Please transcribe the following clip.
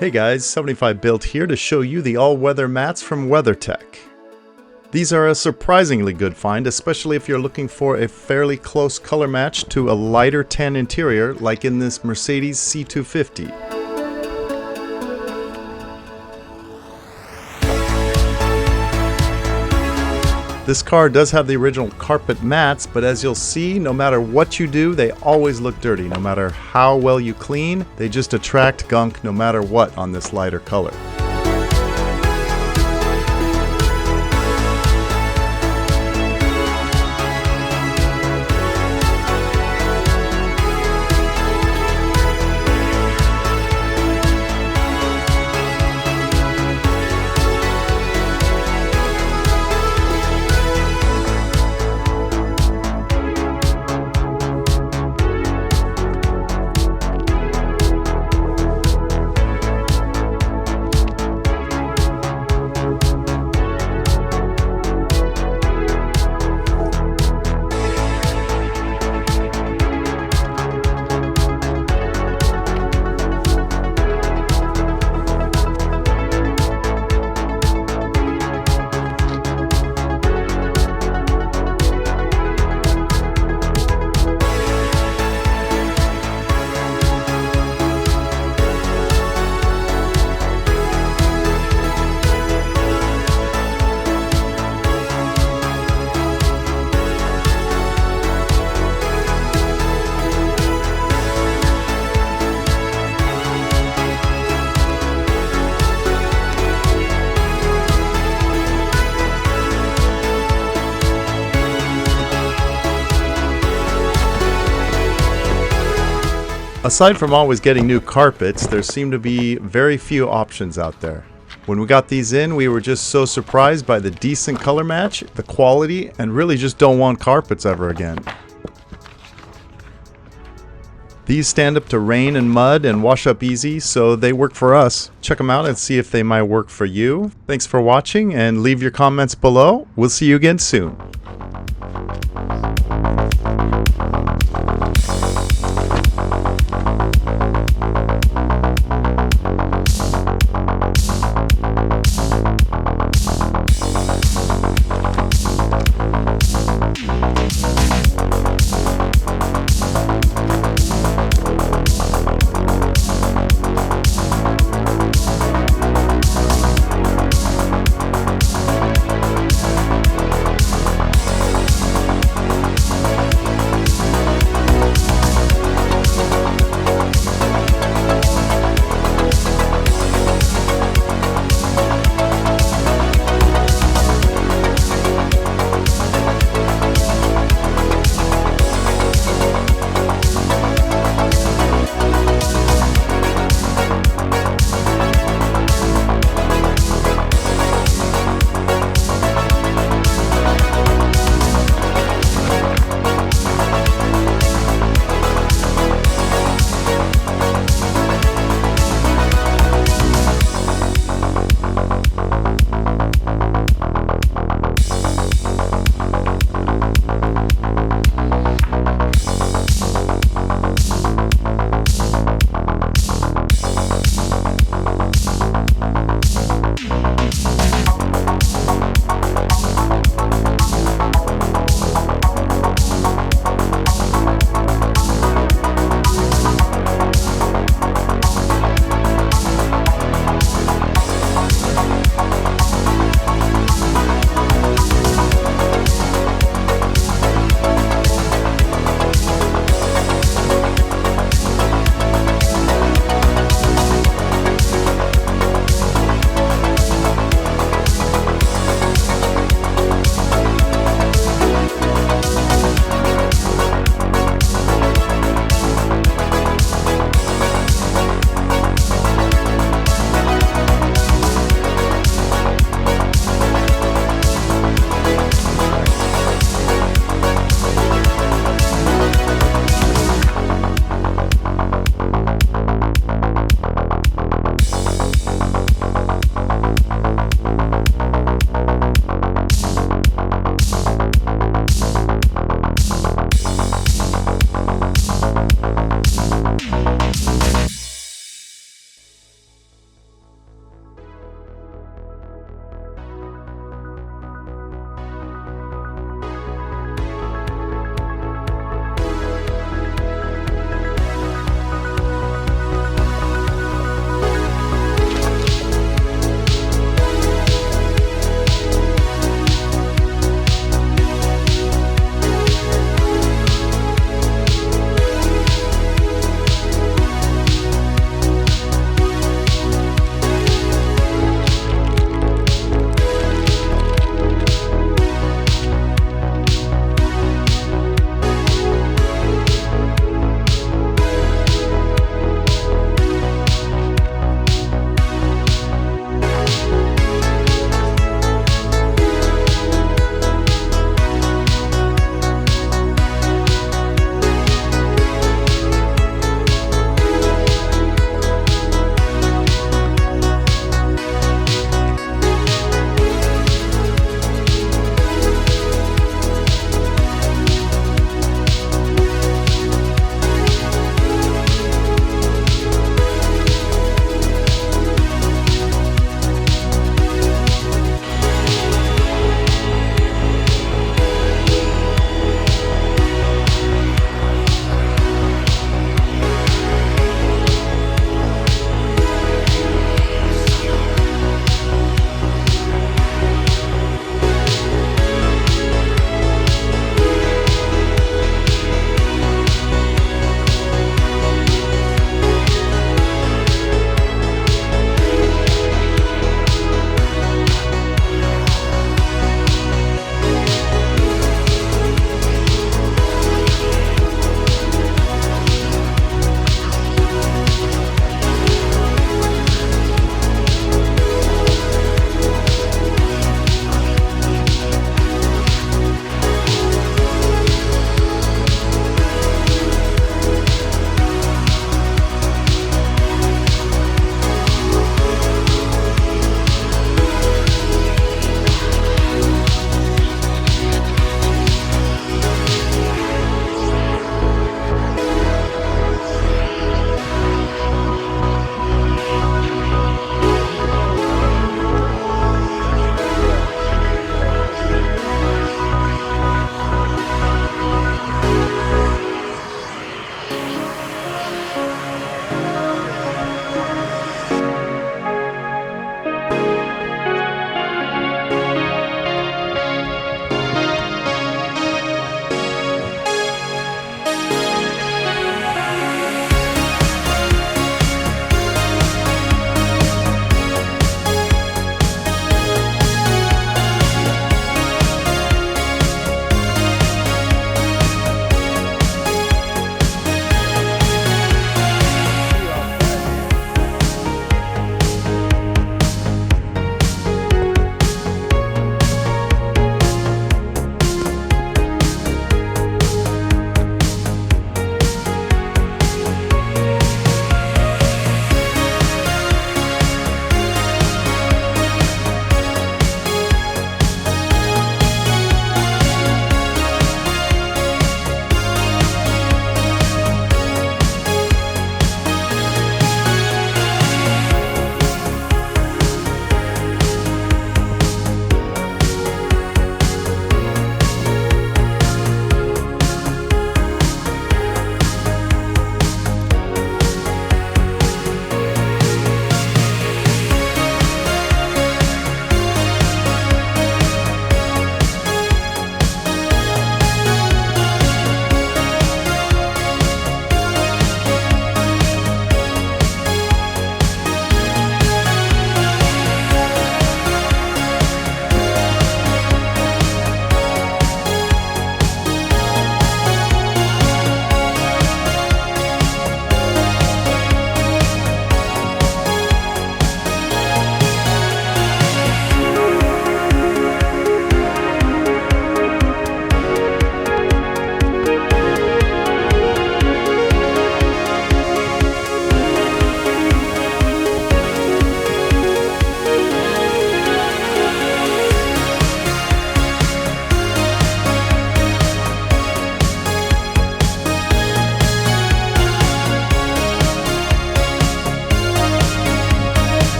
Hey guys, 75 Built here to show you the all-weather mats from WeatherTech. These are a surprisingly good find, especially if you're looking for a fairly close color match to a lighter tan interior like in this Mercedes C250. This car does have the original carpet mats, but as you'll see, no matter what you do, they always look dirty. No matter how well you clean, they just attract gunk no matter what on this lighter color. Aside from always getting new carpets, there seem to be very few options out there. When we got these in, we were just so surprised by the decent color match, the quality, and really just don't want carpets ever again. These stand up to rain and mud and wash up easy, so they work for us. Check them out and see if they might work for you. Thanks for watching and leave your comments below. We'll see you again soon.